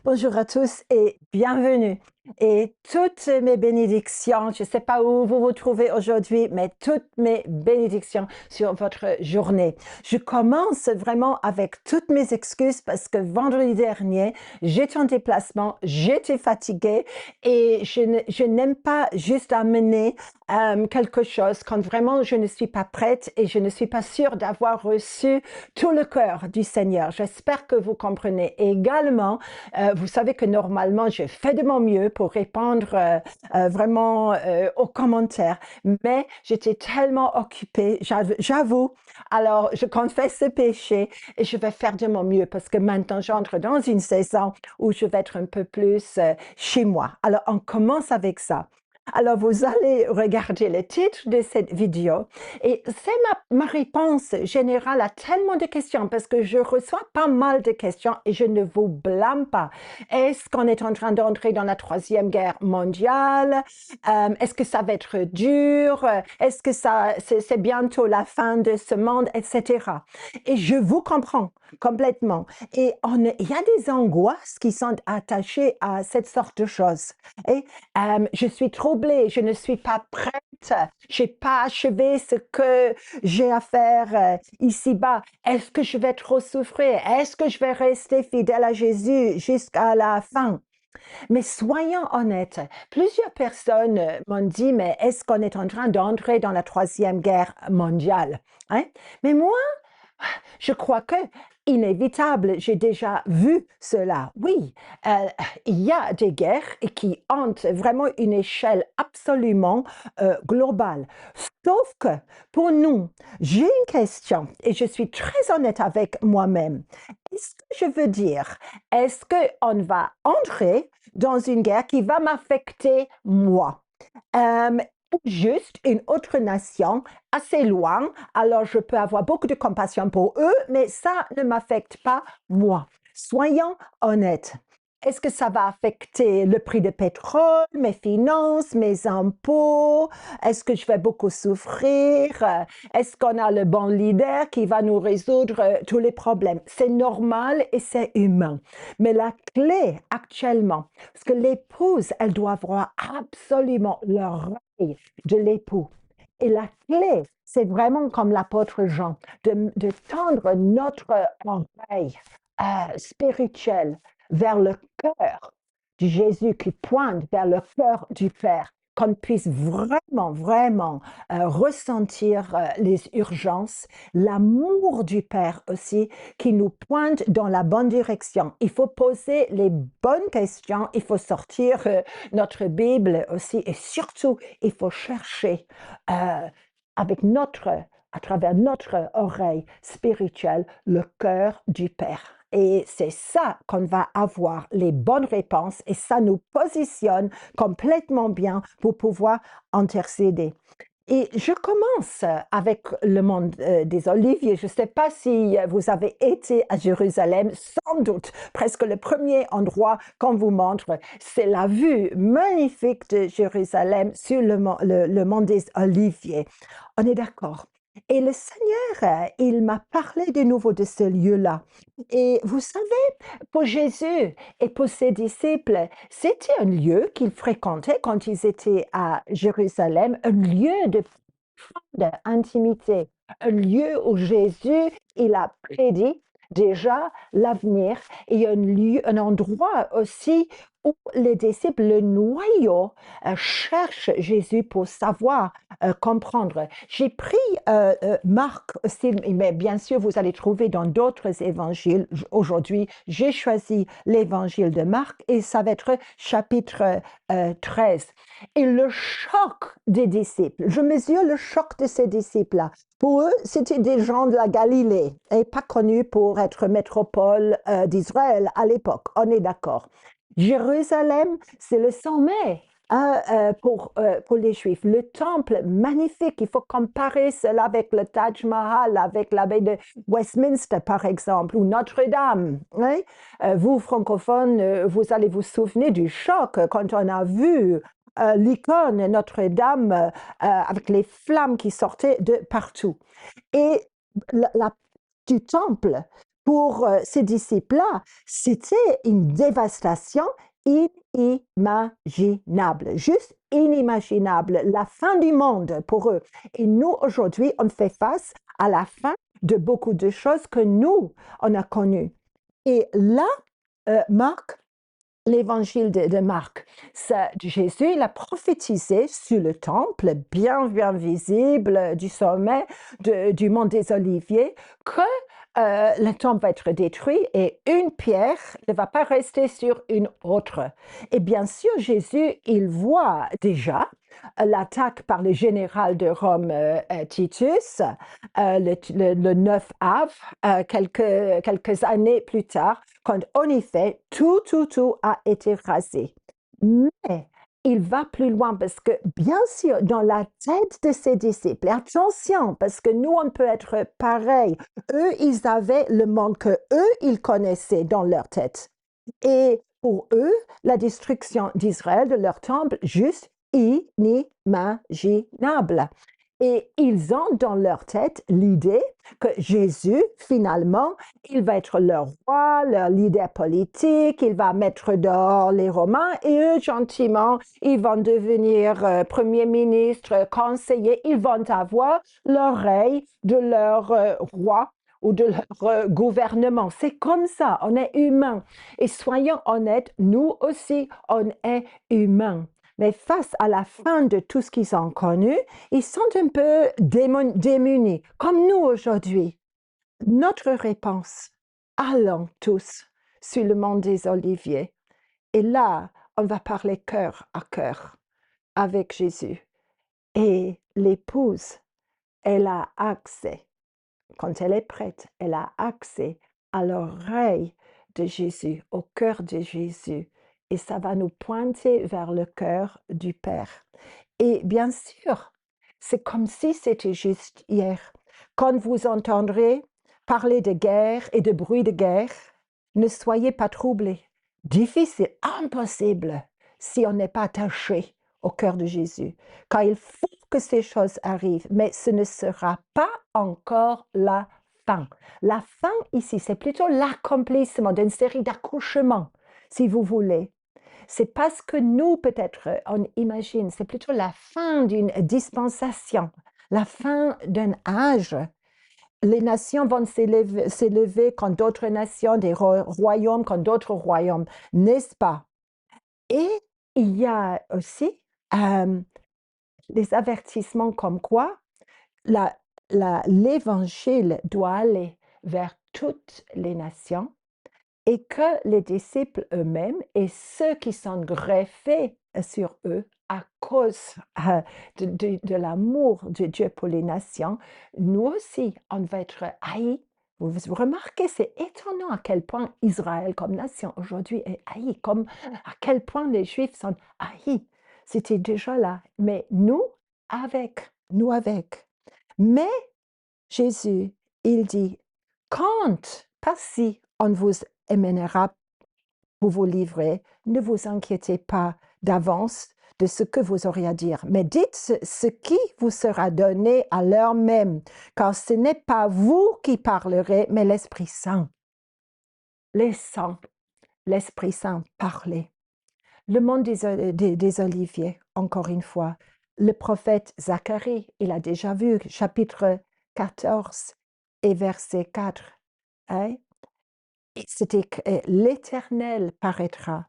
Bonjour à tous et bienvenue. Et toutes mes bénédictions, je ne sais pas où vous vous trouvez aujourd'hui, mais toutes mes bénédictions sur votre journée. Je commence vraiment avec toutes mes excuses parce que vendredi dernier, j'étais en déplacement, j'étais fatiguée et je n'aime pas juste amener quelque chose quand vraiment je ne suis pas prête et je ne suis pas sûre d'avoir reçu tout le cœur du Seigneur. J'espère que vous comprenez également. Vous savez que normalement, je fais de mon mieux pour répondre vraiment aux commentaires, mais j'étais tellement occupée, j'avoue. Alors, je confesse ce péché et je vais faire de mon mieux parce que maintenant, j'entre dans une saison où je vais être un peu plus chez moi. Alors, on commence avec ça. Alors, vous allez regarder le titre de cette vidéo et c'est ma réponse générale à tellement de questions parce que je reçois pas mal de questions et je ne vous blâme pas. Est-ce qu'on est en train d'entrer dans la Troisième Guerre mondiale? Est-ce que ça va être dur? Est-ce que c'est bientôt la fin de ce monde, etc. Et je vous comprends complètement. Et il y a des angoisses qui sont attachées à cette sorte de choses. Et je suis troublée, je ne suis pas prête, j'ai pas achevé ce que j'ai à faire ici-bas. Est-ce que je vais trop souffrir? Est-ce que je vais rester fidèle à Jésus jusqu'à la fin? Mais soyons honnêtes, plusieurs personnes m'ont dit, mais est-ce qu'on est en train d'entrer dans la Troisième Guerre mondiale? Hein? Mais moi, je crois que inévitable, j'ai déjà vu cela. Oui, euh, il y a des guerres qui hantent vraiment une échelle absolument globale. Sauf que pour nous, j'ai une question et je suis très honnête avec moi-même. Est-ce que je veux dire, est-ce qu'on va entrer dans une guerre qui va m'affecter moi? Euh, ou juste une autre nation assez loin, alors je peux avoir beaucoup de compassion pour eux, mais ça ne m'affecte pas moi. Soyons honnêtes. Est-ce que ça va affecter le prix de pétrole, mes finances, mes impôts? Est-ce que je vais beaucoup souffrir? Est-ce qu'on a le bon leader qui va nous résoudre tous les problèmes? C'est normal et c'est humain. Mais la clé actuellement, parce que l'épouse, elle doit avoir absolument l'oreille de l'époux. Et la clé, c'est vraiment comme l'apôtre Jean, de tendre notre oreille spirituelle vers le cœur de Jésus qui pointe vers le cœur du Père, qu'on puisse vraiment ressentir les urgences, l'amour du Père aussi, qui nous pointe dans la bonne direction. Il faut poser les bonnes questions, il faut sortir notre Bible aussi, et surtout, il faut chercher euh, avec à travers notre oreille spirituelle, le cœur du Père. Et c'est ça qu'on va avoir les bonnes réponses et ça nous positionne complètement bien pour pouvoir intercéder. Et je commence avec le monde des Oliviers. Je ne sais pas si vous avez été à Jérusalem, sans doute, presque le premier endroit qu'on vous montre, c'est la vue magnifique de Jérusalem sur le mont des Oliviers. On est d'accord. Et le Seigneur, il m'a parlé de nouveau de ce lieu-là. Et vous savez, pour Jésus et pour ses disciples, c'était un lieu qu'ils fréquentaient quand ils étaient à Jérusalem, un lieu de d'intimité, un lieu où Jésus, il a prédit déjà l'avenir et un endroit aussi où les disciples, le noyau, cherchent Jésus pour savoir, comprendre. J'ai pris Marc aussi, mais bien sûr, vous allez trouver dans d'autres évangiles. Aujourd'hui, j'ai choisi l'évangile de Marc et ça va être chapitre 13. Et le choc des disciples, je mesure le choc de ces disciples-là. Pour eux, c'était des gens de la Galilée et pas connus pour être métropole d'Israël à l'époque. On est d'accord. Jérusalem, c'est le sommet pour les Juifs. Le temple magnifique, il faut comparer cela avec le Taj Mahal, avec l'abbaye de Westminster, par exemple, ou Notre-Dame. Hein? Vous, francophones, vous allez vous souvenir du choc quand on a vu l'icône Notre-Dame avec les flammes qui sortaient de partout. Et la, la, du temple, Pour ces disciples-là, c'était une dévastation inimaginable, juste inimaginable, la fin du monde pour eux. Et nous, aujourd'hui, on fait face à la fin de beaucoup de choses que nous, on a connues. Et là, Marc, l'évangile de Marc, Jésus, il a prophétisé sur le temple, bien, bien visible du sommet du mont des Oliviers, que le temple va être détruit et une pierre ne va pas rester sur une autre. Et bien sûr, Jésus, il voit déjà l'attaque par le général de Rome, Titus, le 9 av, quelques années plus tard, quand en effet, tout a été rasé. Mais il va plus loin parce que, bien sûr, dans la tête de ses disciples, et attention, parce que nous, on peut être pareil, eux, ils avaient le monde que eux, ils connaissaient dans leur tête. Et pour eux, la destruction d'Israël, de leur temple, juste inimaginable. Et ils ont dans leur tête l'idée que Jésus, finalement, il va être leur roi, leur leader politique, il va mettre dehors les Romains et eux, gentiment, ils vont devenir premier ministre, conseiller, ils vont avoir l'oreille de leur roi ou de leur gouvernement. C'est comme ça, on est humain. Et soyons honnêtes, nous aussi, on est humains. Mais face à la fin de tout ce qu'ils ont connu, ils sont un peu démunis, comme nous aujourd'hui. Notre réponse, allons tous sur le mont des Oliviers. Et là, on va parler cœur à cœur avec Jésus. Et l'épouse, elle a accès, quand elle est prête, elle a accès à l'oreille de Jésus, au cœur de Jésus. Et ça va nous pointer vers le cœur du Père. Et bien sûr, c'est comme si c'était juste hier. Quand vous entendrez parler de guerre et de bruit de guerre, ne soyez pas troublés. Difficile, impossible, si on n'est pas attaché au cœur de Jésus. Car il faut que ces choses arrivent, mais ce ne sera pas encore la fin. La fin ici, c'est plutôt l'accomplissement d'une série d'accouchements, si vous voulez. C'est parce que nous, peut-être, on imagine, c'est plutôt la fin d'une dispensation, la fin d'un âge. Les nations vont s'élever quand d'autres nations, des royaumes quand d'autres royaumes, n'est-ce pas? Et il y a aussi les avertissements comme quoi l'évangile doit aller vers toutes les nations et que les disciples eux-mêmes et ceux qui sont greffés sur eux à cause de l'amour de Dieu pour les nations, nous aussi, on va être haïs. Vous remarquez, c'est étonnant à quel point Israël comme nation aujourd'hui est haï, comme à quel point les Juifs sont haïs. C'était déjà là, mais nous avec. Mais Jésus, il dit, quand, pas si, on vous mènera pour vous livrer, ne vous inquiétez pas d'avance de ce que vous aurez à dire, mais dites ce qui vous sera donné à l'heure même, car ce n'est pas vous qui parlerez, mais l'Esprit Saint. Laissons l'Esprit Saint parler. Le monde des Oliviers, encore une fois, le prophète Zacharie, il a déjà vu, chapitre 14 et verset 4. Hein? C'était que l'Éternel paraîtra.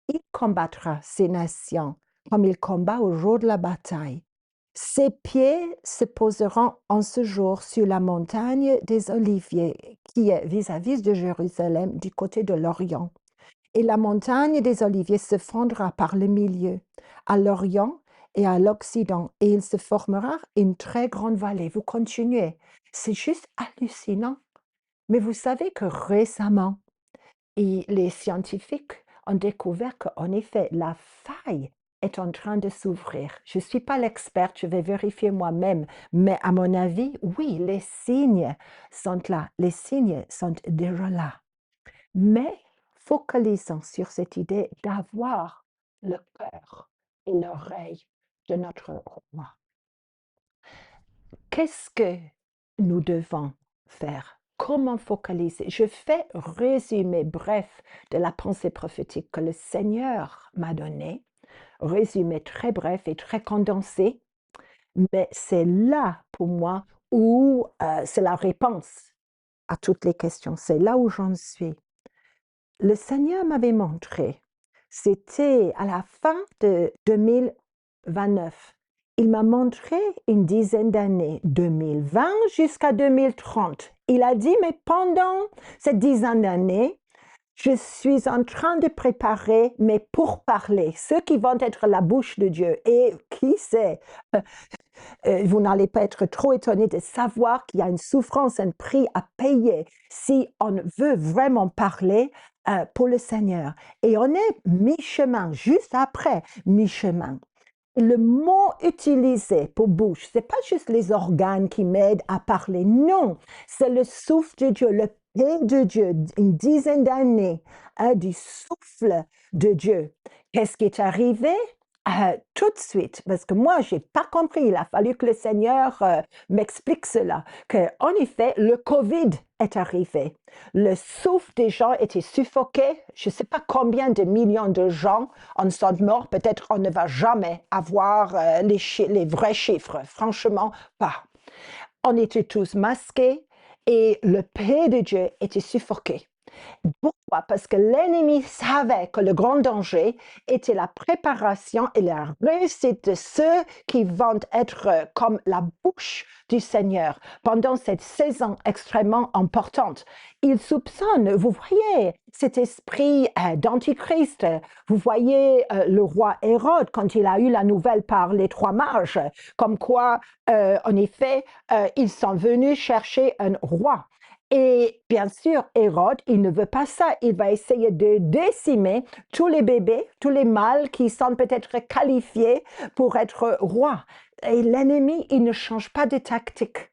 Il combattra ces nations comme il combat au jour de la bataille. Ses pieds se poseront en ce jour sur la montagne des Oliviers, qui est vis-à-vis de Jérusalem, du côté de l'Orient. Et la montagne des Oliviers se fondra par le milieu, à l'Orient et à l'Occident, et il se formera une très grande vallée. Vous continuez. C'est juste hallucinant. Mais vous savez que récemment, les scientifiques ont découvert qu'en effet, la faille est en train de s'ouvrir. Je ne suis pas l'experte, je vais vérifier moi-même, mais à mon avis, oui, les signes sont là, les signes sont déjà là. Mais focalisons sur cette idée d'avoir le cœur et l'oreille de notre roi. Qu'est-ce que nous devons faire? comment focaliser. Je fais résumé bref de la pensée prophétique que le Seigneur m'a donnée, résumé très bref et très condensé, mais c'est là pour moi où c'est la réponse à toutes les questions. C'est là où j'en suis. Le Seigneur m'avait montré, c'était à la fin de 2029. Il m'a montré une dizaine d'années, 2020 jusqu'à 2030. Il a dit, mais pendant cette dizaine d'années, je suis en train de préparer mes pourparlers, ceux qui vont être la bouche de Dieu. Et qui sait, vous n'allez pas être trop étonné de savoir qu'il y a une souffrance, un prix à payer si on veut vraiment parler pour le Seigneur. Et on est mi-chemin, juste après mi-chemin. Le mot utilisé pour bouche, ce n'est pas juste les organes qui m'aident à parler, non, c'est le souffle de Dieu, le paix de Dieu, une dizaine d'années du souffle de Dieu. Qu'est-ce qui est arrivé? Tout de suite, parce que moi, je n'ai pas compris, il a fallu que le Seigneur m'explique cela, qu'en effet, le Covid est arrivé. Le souffle des gens était suffoqué. Je ne sais pas combien de millions de gens en sont morts. Peut-être on ne va jamais avoir les vrais chiffres. Franchement, pas. On était tous masqués et le paix de Dieu était suffoqué. Pourquoi? Parce que l'ennemi savait que le grand danger était la préparation et la réussite de ceux qui vont être comme la bouche du Seigneur pendant cette saison extrêmement importante. Il soupçonne, vous voyez, cet esprit d'antichrist. Vous voyez le roi Hérode quand il a eu la nouvelle par les trois mages, comme quoi, en effet, ils sont venus chercher un roi. Et bien sûr, Hérode, il ne veut pas ça. Il va essayer de décimer tous les bébés, tous les mâles qui sont peut-être qualifiés pour être rois. Et l'ennemi, il ne change pas de tactique.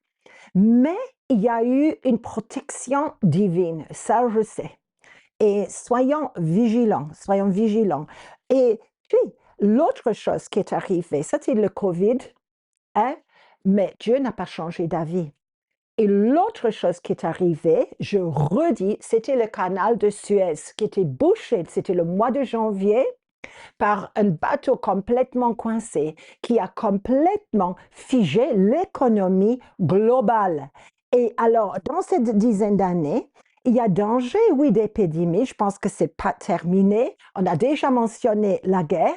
Mais il y a eu une protection divine, ça je sais. Et soyons vigilants, soyons vigilants. Et puis, l'autre chose qui est arrivée, c'était le Covid, hein? Mais Dieu n'a pas changé d'avis. Et l'autre chose qui est arrivée, je redis, c'était le canal de Suez qui était bouché, c'était le mois de janvier, par un bateau complètement coincé qui a complètement figé l'économie globale. Et alors, dans cette dizaine d'années, il y a danger, oui, d'épidémie. Je pense que c'est pas terminé. On a déjà mentionné la guerre.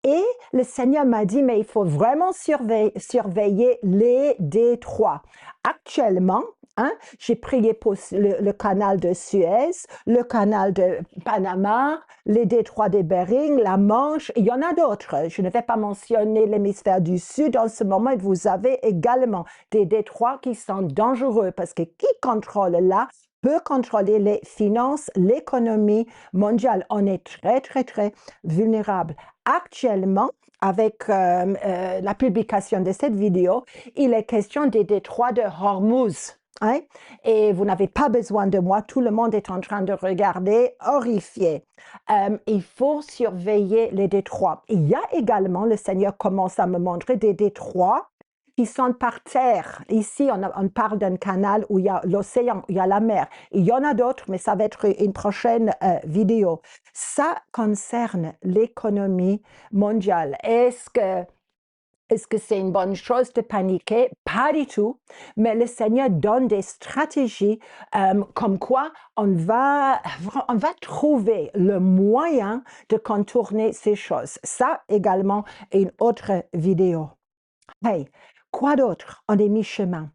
Et le Seigneur m'a dit, mais il faut vraiment surveiller les détroits. Actuellement, hein, j'ai prié pour le canal de Suez, le canal de Panama, les détroits de Bering, la Manche, il y en a d'autres. Je ne vais pas mentionner l'hémisphère du Sud en ce moment. Vous avez également des détroits qui sont dangereux parce que qui contrôle là peut contrôler les finances, l'économie mondiale. On est très, très, très vulnérable. Actuellement, avec la publication de cette vidéo, il est question des détroits de Hormuz. Hein? Et vous n'avez pas besoin de moi, tout le monde est en train de regarder, horrifié. Il faut surveiller les détroits. Il y a également, le Seigneur commence à me montrer des détroits qui sont par terre. Ici, on parle d'un canal où il y a l'océan, il y a la mer. Il y en a d'autres, mais ça va être une prochaine vidéo. Ça concerne l'économie mondiale. Est-ce que c'est une bonne chose de paniquer? Pas du tout. Mais le Seigneur donne des stratégies comme quoi on va trouver le moyen de contourner ces choses. Ça également est une autre vidéo. Hey, quoi d'autre? On est mi-chemin.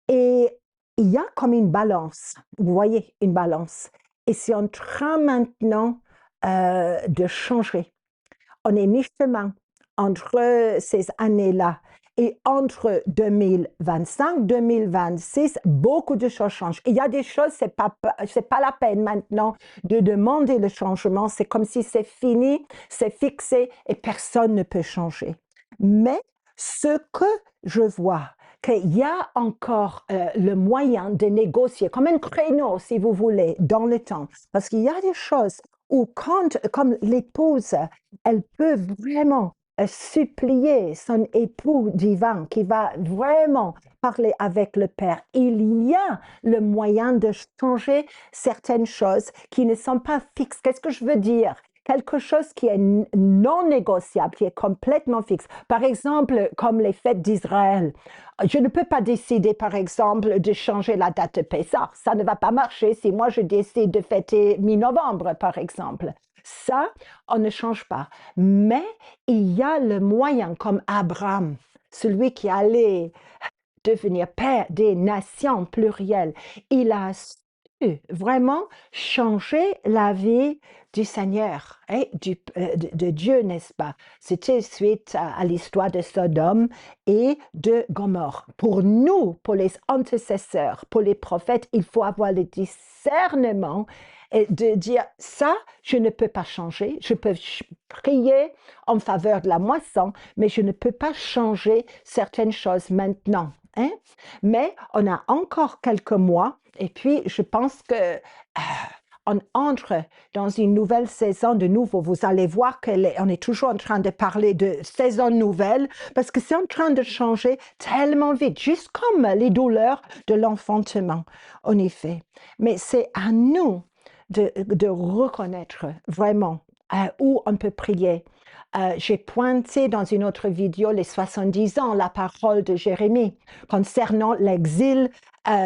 Et il y a comme une balance. Vous voyez, une balance. Et c'est en train maintenant de changer. On est mi-chemin entre ces années-là et entre 2025, 2026, beaucoup de choses changent. Il y a des choses, c'est pas la peine maintenant de demander le changement. C'est comme si c'est fini, c'est fixé et personne ne peut changer. Mais ce que je vois, qu'il y a encore le moyen de négocier, comme un créneau, si vous voulez, dans le temps. Parce qu'il y a des choses où, comme l'épouse, elle peut vraiment supplier son époux divin qui va vraiment parler avec le Père. Il y a le moyen de changer certaines choses qui ne sont pas fixes. Qu'est-ce que je veux dire? Quelque chose qui est non négociable, qui est complètement fixe. Par exemple, comme les fêtes d'Israël. Je ne peux pas décider, par exemple, de changer la date de Pessah. Ça ne va pas marcher si moi je décide de fêter mi-novembre, par exemple. Ça, on ne change pas. Mais il y a le moyen, comme Abraham, celui qui allait devenir père des nations plurielles. Il a su vraiment changer la vie du Seigneur, hein, de Dieu, n'est-ce pas? C'était suite à l'histoire de Sodome et de Gomorrhe. Pour nous, pour les antécesseurs, pour les prophètes, il faut avoir le discernement et de dire ça, je ne peux pas changer. Je peux prier en faveur de la moisson, mais je ne peux pas changer certaines choses maintenant. Hein? Mais on a encore quelques mois et puis je pense que on entre dans une nouvelle saison de nouveau. Vous allez voir qu'on est toujours en train de parler de saison nouvelle parce que c'est en train de changer tellement vite, juste comme les douleurs de l'enfantement, en effet. Mais c'est à nous de reconnaître vraiment où on peut prier. J'ai pointé dans une autre vidéo les 70 ans, la parole de Jérémie concernant l'exil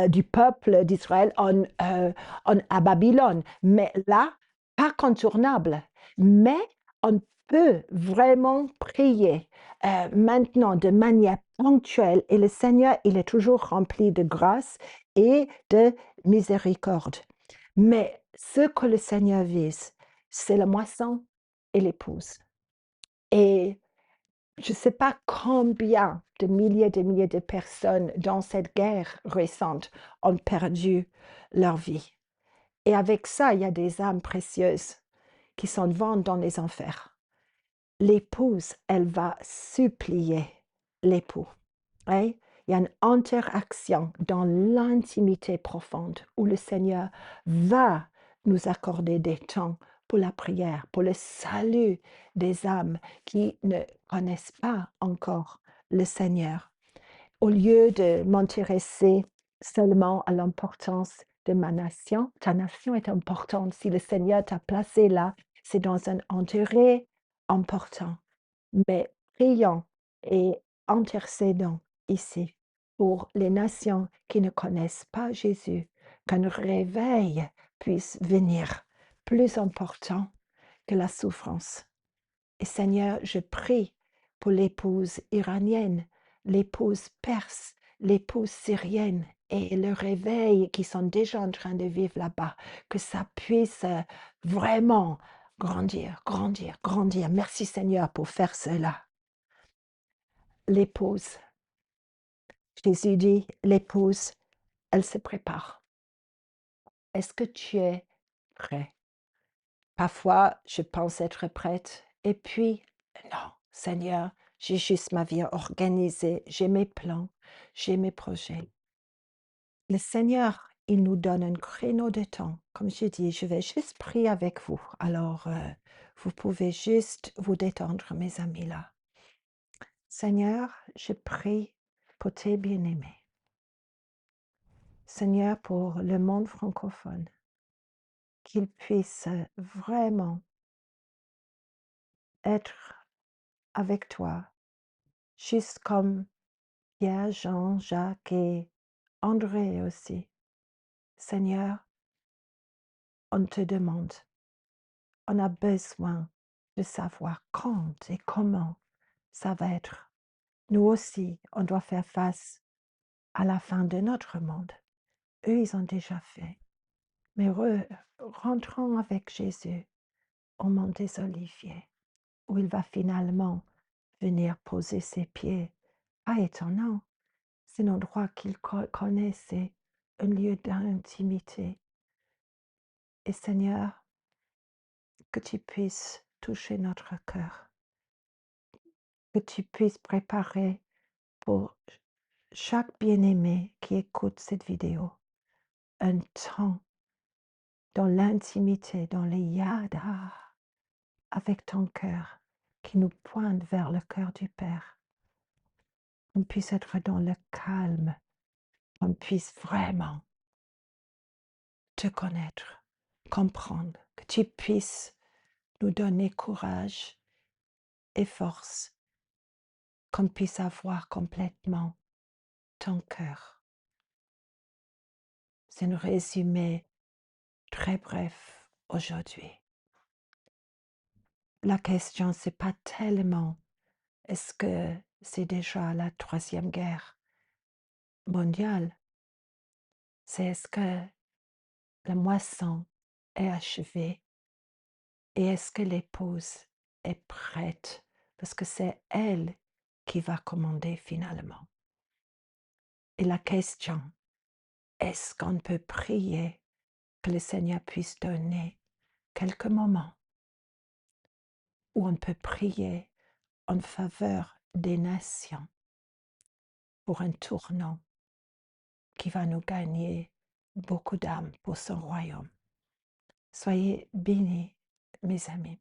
du peuple d'Israël à Babylone. Mais là, pas contournable. Mais on peut vraiment prier maintenant de manière ponctuelle et le Seigneur, il est toujours rempli de grâce et de miséricorde. Mais ce que le Seigneur vise, c'est la moisson et l'épouse. Et je ne sais pas combien de milliers de personnes dans cette guerre récente ont perdu leur vie. Et avec ça, il y a des âmes précieuses qui sont vendues dans les enfers. L'épouse, elle va supplier l'époux. Hein? Il y a une interaction dans l'intimité profonde où le Seigneur va nous accorder des temps pour la prière, pour le salut des âmes qui ne connaissent pas encore le Seigneur. Au lieu de m'intéresser seulement à l'importance de ma nation, ta nation est importante. Si le Seigneur t'a placé là, c'est dans un intérêt important. Mais prions et intercédons ici pour les nations qui ne connaissent pas Jésus, qu'un réveil puisse venir plus important que la souffrance. Et Seigneur, je prie pour l'épouse iranienne, l'épouse perse, l'épouse syrienne et le réveil qui sont déjà en train de vivre là-bas, que ça puisse vraiment grandir, grandir, grandir. Merci Seigneur pour faire cela. L'épouse, Jésus dit, l'épouse, elle se prépare. Est-ce que tu es prêt? Parfois, je pense être prête et puis, non, Seigneur, j'ai juste ma vie organisée, j'ai mes plans, j'ai mes projets. Le Seigneur, il nous donne un créneau de temps. Comme je dis, je vais juste prier avec vous. Alors, vous pouvez juste vous détendre, mes amis, là. Seigneur, je prie pour tes bien-aimés. Seigneur, pour le monde francophone, qu'ils puissent vraiment être avec toi, juste comme Pierre, Jean, Jacques et André aussi. Seigneur, on te demande, on a besoin de savoir quand et comment ça va être. Nous aussi, on doit faire face à la fin de notre monde. Eux, ils ont déjà fait. Mais rentrons avec Jésus au mont des Oliviers, où il va finalement venir poser ses pieds. Pas étonnant, c'est un endroit qu'il connaissait, un lieu d'intimité. Et Seigneur, que tu puisses toucher notre cœur, que tu puisses préparer pour chaque bien-aimé qui écoute cette vidéo un temps dans l'intimité, dans les yada, avec ton cœur, qui nous pointe vers le cœur du Père. Qu'on puisse être dans le calme, qu'on puisse vraiment te connaître, comprendre, que tu puisses nous donner courage et force, qu'on puisse avoir complètement ton cœur. C'est un résumé très bref aujourd'hui. La question, c'est pas tellement est-ce que c'est déjà la troisième guerre mondiale, c'est est-ce que la moisson est achevée et est-ce que l'épouse est prête parce que c'est elle qui va commander finalement. Et la question, est-ce qu'on peut prier que le Seigneur puisse donner quelques moments où on peut prier en faveur des nations pour un tournant qui va nous gagner beaucoup d'âmes pour son royaume. Soyez bénis, mes amis.